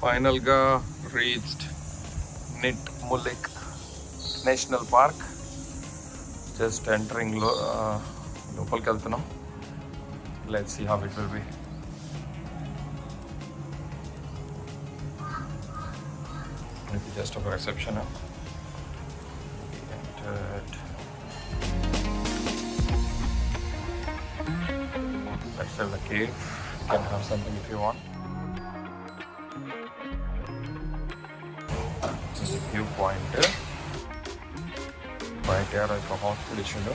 ఫైనల్గా reached Nitmiluk National Park. Just entering లోపలికి వెళ్తున్నాం. Let's see how it will be. Maybe just a reception. We entered. Let's have the cave. You can have something if you want. This is a viewpoint. Right here is a hospital.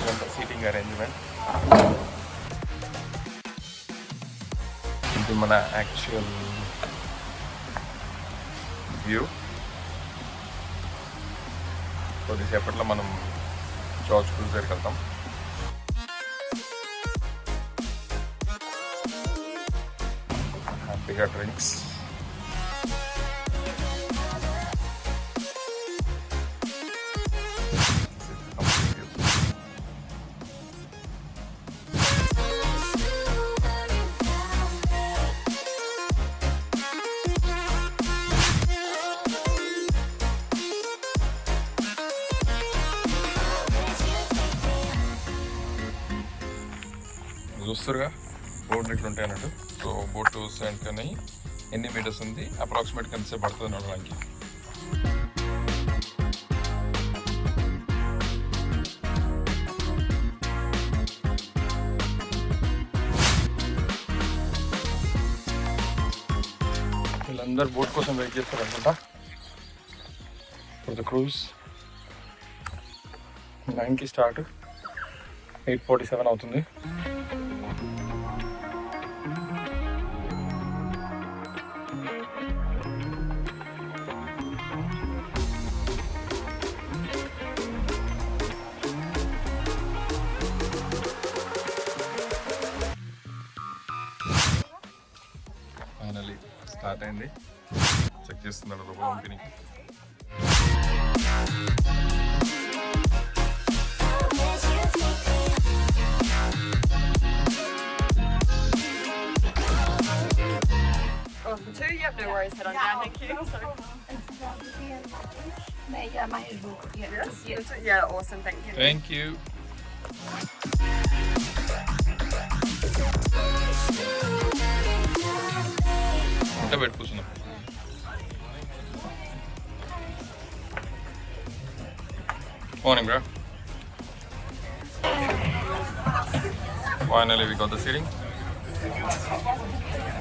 And the seating arrangement. This is my actual view. కొద్దిసేపట్లో మనం George క్రూజర్కి వెళ్తాం. హ్యాపీగా drinks. చూస్తారుగా board ఎట్లా ఉంటాయి అన్నట్టు. So boat cent కానీ ఎన్ని metres ఉంది, అప్రాక్సిమేట్గా ఎంతసేపు పడుతుంది నడవడానికి. వీళ్ళందరూ బోట్ కోసం వెయిట్ చేస్తారు అనుకుంటా. ఫర్ ద క్రూజ్ 9కి స్టార్ట్, 8:47 అవుతుంది. ఫైనల్లీ స్టార్ట్ అయింది. చెక్ చేస్తున్నాడు లోపల పంపిణీ. Oh, for two? Yep, no worries. Head on down, thank you. Yeah, awesome, thank you. Thank you. అంటే బెడ్ కూర్చున్నాం. Morning, bro. Finally, we got the seating.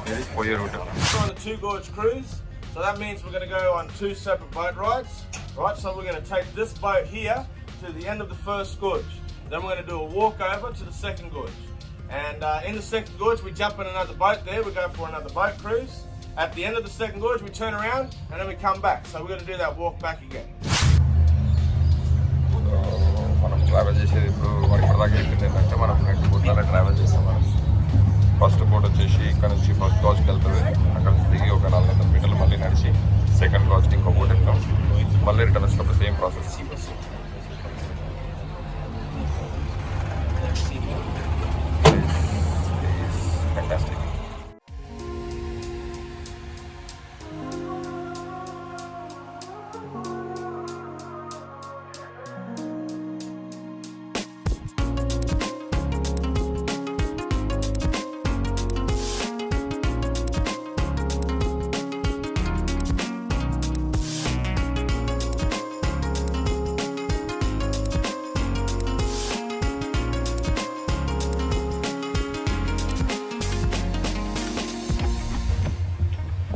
This is for your route. We're on the Two Gorge cruise, so that means we're going to go on 2 separate boat rides. Right, so we're going to take this boat here to the end of the first gorge. Then we're going to do a walk over to the second gorge. And in the second gorge, we jump in another boat there. We go for another boat cruise. At the end of the second gorge, we turn around and then we come back. So we're going to do that walk back again. మనం travel చేసేది ఇప్పుడు ఇప్పటిదాకా చెప్పింది ఏంటంటే మనం 2 బోట్లలో travel చేస్తాం. మనం ఫస్ట్ బోట్ వచ్చేసి ఇక్కడ నుంచి ఫస్ట్ గాజ్కి వెళ్తుంది. అక్కడ నుంచి దిగి ఒక 400 మీటర్లు మళ్ళీ నడిచి సెకండ్ గాజ్కి ఇంకో బోట్ వెళ్తాం. మళ్ళీ రిటర్న్ వచ్చినప్పుడు same process. Fantastic.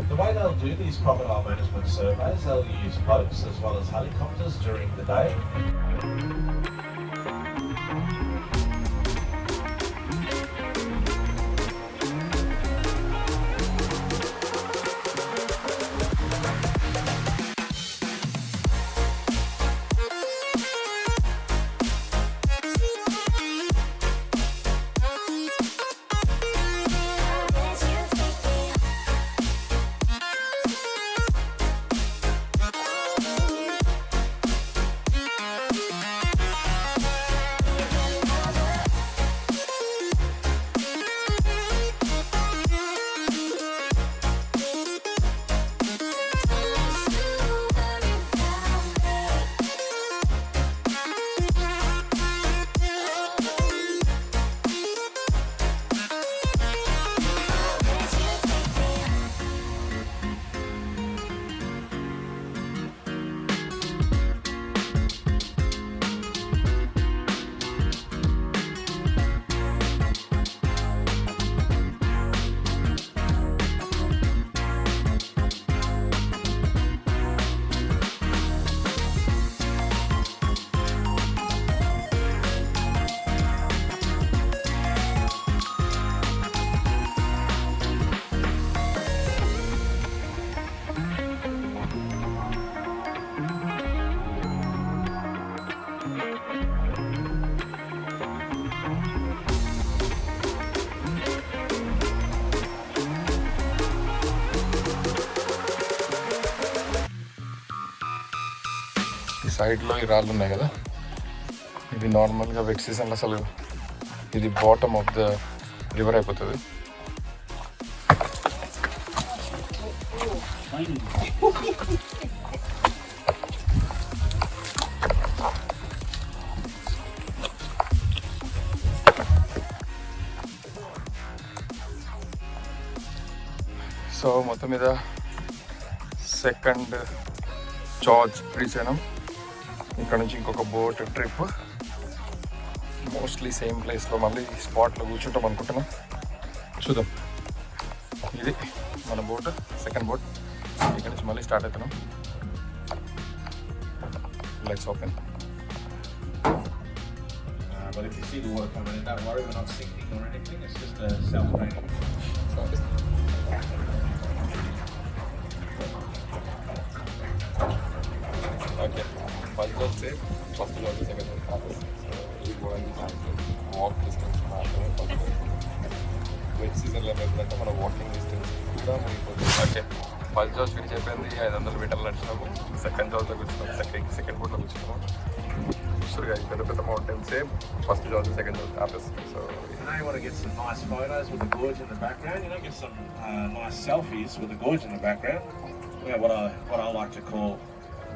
The way they'll do these crocodile management surveys, they'll use boats as well as helicopters during the day. సైడ్లో ఈ రాళ్ళు ఉన్నాయి కదా, ఇది నార్మల్గా వెట్ సీజన్లో అసలు ఇది బాటమ్ ఆఫ్ ద రివర్ అయిపోతుంది. సో మొత్తం మీద సెకండ్ జార్జ్ రీచ్ అయినాం. ఇక్కడ నుంచి ఇంకొక బోట్ ట్రిప్, మోస్ట్లీ సేమ్ ప్లేస్లో మళ్ళీ స్పాట్లో కూర్చుంటాం అనుకుంటున్నాం. చూద్దాం. ఇది మన బోట్, సెకండ్ బోట్. ఇక్కడ నుంచి మళ్ళీ స్టార్ట్ అవుతున్నాం. Let's open. But if you see the water coming in, don't worry, we're not sinking or anything, it's just a self-draining. Okay, first one say, first one is second one. So you go and walk distance మాత్రమే first. Wet సీజన్లో వెళ్తుందంటే మన walking distance కూడా అయిపోతుంది. Okay, first George finish అయిపోయింది. 500 మీటర్లు నడిచినాము. Second జార్జ్లో కూర్చున్నాము, second బోట్లో కూర్చున్నాము. చూస్తుగా పెద్ద పెద్ద మౌంటైన్సే ఫస్ట్ జార్జ్ సెకండ్ జార్జ్ ఆపేస్తుంది. So Now you want to get some nice photos with the gorge in the background, you know, get some nice selfies with the gorge in the background. Yeah, what I like to call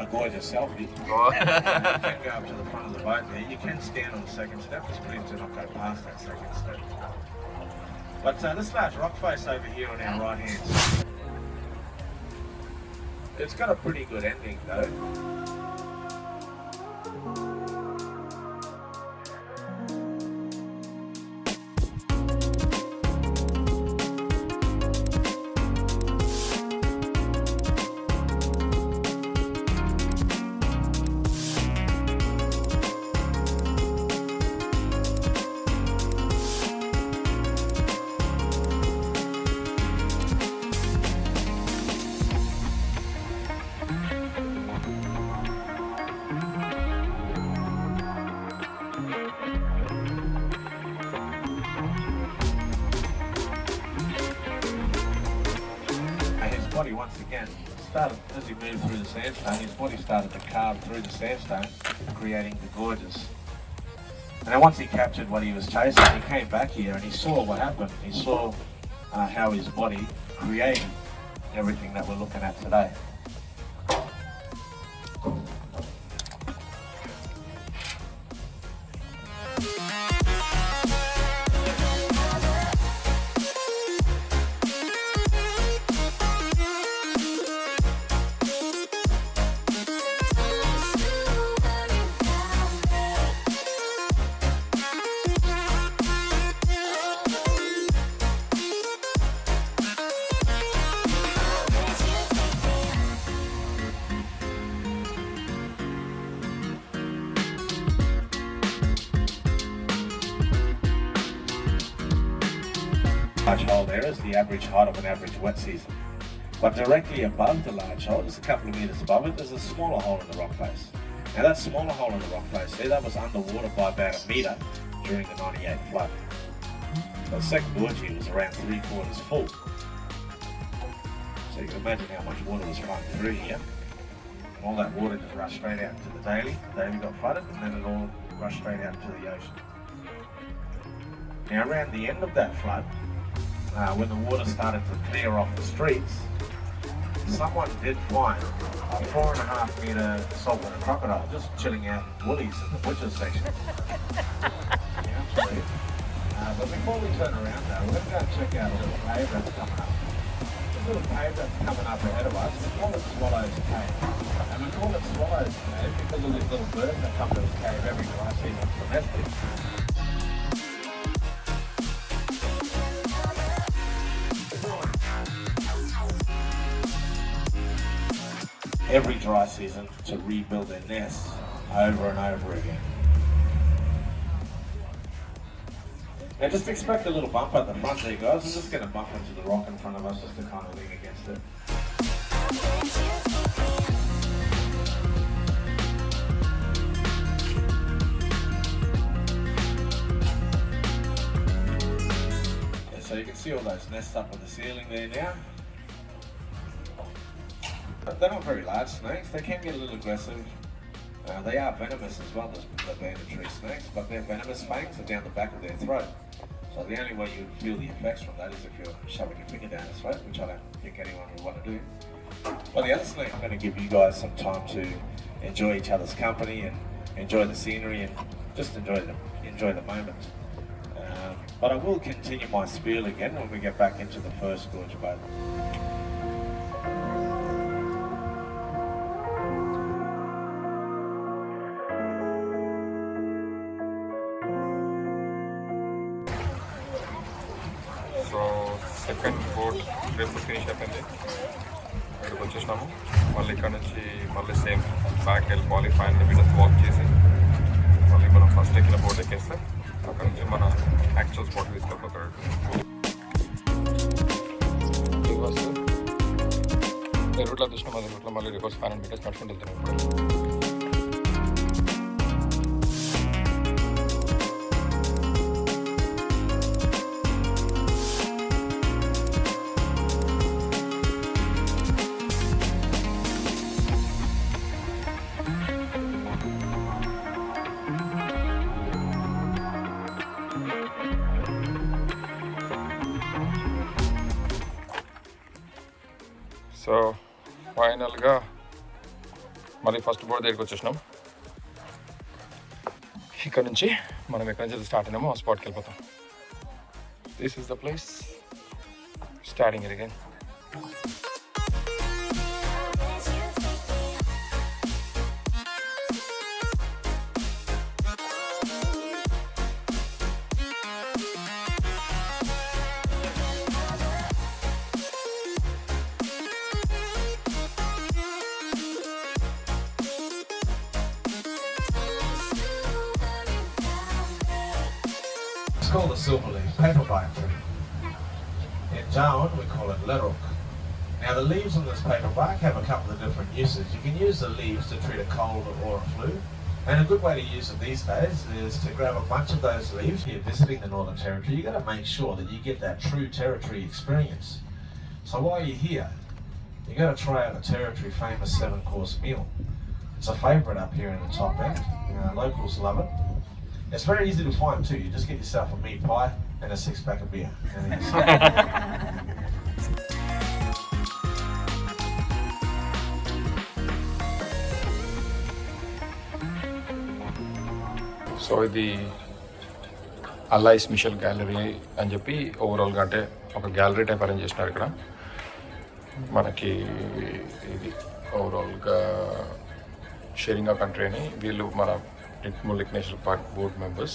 a gorgeous selfie. You can go up to the front of the boat there. You can stand on the second step, just please do not go past that second step. But this large rock face over here on our right hand side, it's got a pretty good ending though. Body once again started, as he moved through the sandstone, his body started to carve through the sandstone, creating the gorges. And then once he captured what he was chasing, he came back here and he saw what happened. He saw how his body created everything that we're looking at today. Large hole there is the average height of an average wet season. But directly above the large hole, just a couple of metres above it, there's a smaller hole in the rock face. Now that smaller hole in the rock face there, that was underwater by about a metre during the 98 flood. The second gorge here was around 3/4 full. So you can imagine how much water was flowing through here. And all that water just rushed straight out into the Daly. The Daly got flooded and then it all rushed straight out into the ocean. Now around the end of that flood, when the water started to clear off the streets, someone did find a 4.5 metre saltwater crocodile just chilling out in Woolies in the butcher's section. Yeah, absolutely. But before we turn around though, we're going to go and check out a little cave that's coming up. This little cave that's coming up ahead of us, we call it Swallow's Cave. And we call it Swallow's Cave because of these little birds that come to this cave every dry season domestic. Every dry season to rebuild their nests over and over again. Now just expect a little bump at the front there guys. I'm just going to bump into the rock in front of us just to kind of lean against it. Yeah, so you can see all those nests up on the ceiling there now. They're not very large snakes, they can get a little aggressive They are venomous as well, the banded-tree snakes, but their venomous fangs are down the back of their throat. So the only way you'd feel the effects from that is if you're shoving your finger down its throat, which I don't think anyone would want to do. But the other snake, I'm going to give you guys some time to enjoy each other's company and enjoy the scenery and just enjoy the moment. But I will continue my spiel again when we get back into the first gorge boat. So second boat రేపు finish అయిపోయింది. ఇక్కడికి వచ్చేసినాము. మళ్ళీ ఇక్కడ నుంచి మళ్ళీ same back వెళ్ళిపోవాలి. 500 metres walk చేసి మళ్ళీ మనం ఫస్ట్ ఎక్కిన బోట్ ఎక్కేస్తే అక్కడ నుంచి మన యాక్చువల్ స్పాట్ తీసుకెళ్ళిపోతాడు. ఈ రూట్లో చూసినాం, అదే రూట్లో మళ్ళీ రివర్స్ 500 మీటర్స్ నడుచుకుంటూ వెళ్తున్నాం. సో ఫైనల్గా మళ్ళీ ఫస్ట్ బోర్డ్ దగ్గరికి వచ్చేసినాం. ఇక్కడ నుంచి మనం ఎక్కడి నుంచి స్టార్ట్ అయినామో ఆ స్పాట్కి వెళ్ళిపోతాం. This is the place starting it again. It's called a silverleaf paperbark tree. In Darwin, we call it leruk. Now, the leaves on this paperbark have a couple of different uses. You can use the leaves to treat a cold or a flu. And a good way to use it these days is to grab a bunch of those leaves. If you're visiting the Northern Territory, you've got to make sure that you get that true Territory experience. So while you're here, you've got to try out the Territory famous 7-course meal. It's a favourite up here in the top end. Locals love it. It's very easy to find too. You just get yourself a meat pie and a 6-pack of beer. So ఇది alloys Mitchell gallery అని చెప్పి ఓవరాల్గా అంటే ఒక gallery type arrange చేసినారు ఇక్కడ మనకి. ఇది ఓవరాల్గా షేరింగ్ ఆ కంట్రీ అని వీళ్ళు మన Nitmiluk National Park board members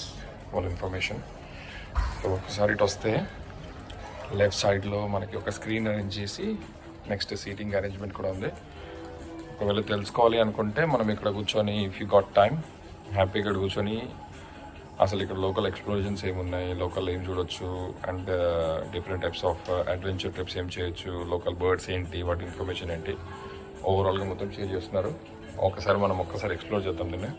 వాళ్ళ ఇన్ఫర్మేషన్. సో ఒకసారి ఇటు వస్తే లెఫ్ట్ సైడ్లో మనకి ఒక స్క్రీన్ అరేంజ్ చేసి నెక్స్ట్ సీటింగ్ అరేంజ్మెంట్ కూడా ఉంది. ఒకవేళ తెలుసుకోవాలి అనుకుంటే మనం ఇక్కడ కూర్చొని ఇఫ్ యూ గాట్ టైం హ్యాపీగా ఇక్కడ కూర్చొని అసలు ఇక్కడ లోకల్ ఎక్స్ప్లోజన్స్ ఏమున్నాయి, లోకల్ ఏం చూడొచ్చు, and different types of adventure trips ఏం చేయొచ్చు, లోకల్ బర్డ్స్ ఏంటి, వాటి ఇన్ఫర్మేషన్ ఏంటి ఓవరాల్గా మొత్తం షేర్ చేస్తున్నారు. ఒకసారి మనం ఎక్స్ప్లోర్ చేద్దాం దీన్ని.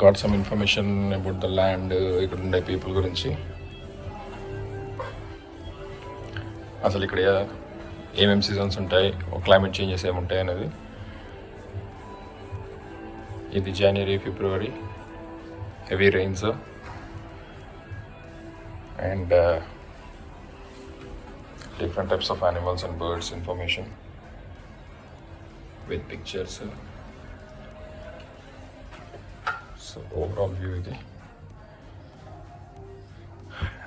Got some information about the land, ఇక్కడ ఉండే పీపుల్ గురించి, అసలు ఇక్కడ ఏమేమి సీజన్స్ ఉంటాయి, క్లైమేట్ చేంజెస్ ఏముంటాయి అనేది. ఇది జనవరి, ఫిబ్రవరి heavy rains and different types of animals and birds information with pictures. So overall view ఇది.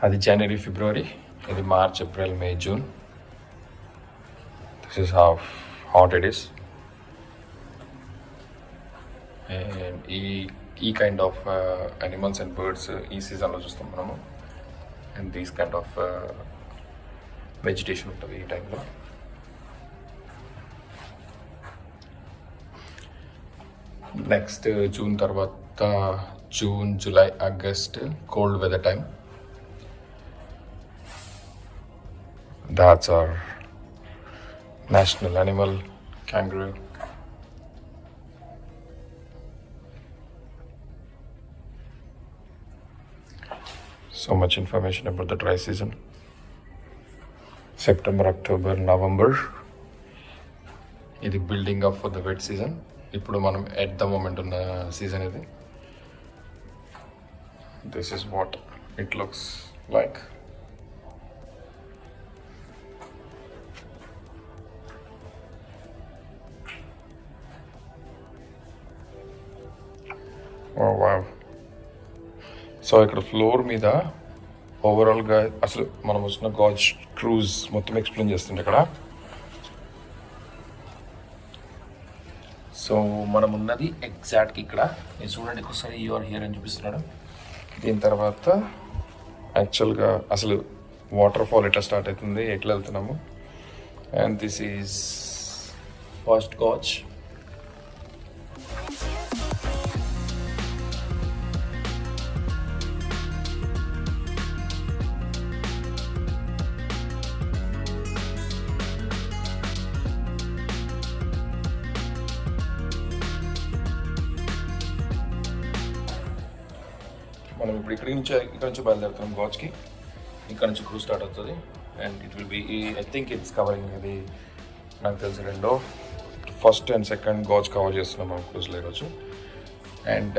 అది జనవరి, ఫిబ్రవరి. ఇది March, April, May, June. This is how hot it is. And ఈ kind of animals and birds ఈ సీజన్లో చూస్తాం మనము. And these kind of vegetation ఉంటుంది ఈ టైంలో. నెక్స్ట్ జూన్ తర్వాత June, July, August cold weather time. That's our national animal kangaroo. So much information about the dry season. September, October, November ఇది building up for the wet season. ఇప్పుడు మనం at the moment ఉన్న season ఇది. This is what it looks like. Wow. So ఇక్కడ floor మీద ఓవరాల్గా అసలు మనం వచ్చిన గాజ్ క్రూజ్ మొత్తం ఎక్స్ప్లెయిన్ చేస్తుండే ఇక్కడ. సో మనం ఉన్నది ఎగ్జాక్ట్గా ఇక్కడ. మీరు చూడండి ఒకసారి యూఆర్ హియర్ అని చూపిస్తున్నాడు. దీని తర్వాత యాక్చువల్గా అసలు వాటర్ ఫాల్ ఎట్లా స్టార్ట్ అవుతుంది, ఎట్లా వెళ్తున్నాము. And this is first gauge. మనం ఇప్పుడు ఇక్కడ నుంచి బయలుదేరుతున్నాం గాజ్కి. ఇక్కడ నుంచి క్రూజ్ స్టార్ట్ అవుతుంది. And it will be, I think it's covering, ఇది నాకు తెలిసి first and second gauge cover చేస్తున్నాం మనం క్రూజ్లో ఈరోజు. అండ్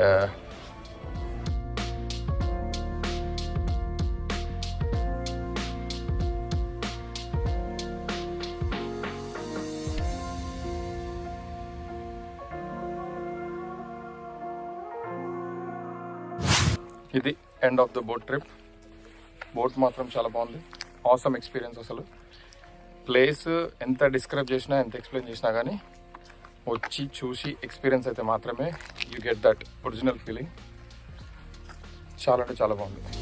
ఇది end of the boat trip. Boat మాత్రం చాలా బాగుంది. Awesome experience. అసలు ప్లేస్ ఎంత డిస్క్రైబ్ చేసినా, ఎంత ఎక్స్ప్లెయిన్ చేసినా కానీ వచ్చి చూసి ఎక్స్పీరియన్స్ అయితే మాత్రమే you get that original feeling. చాలా అంటే చాలా బాగుంది.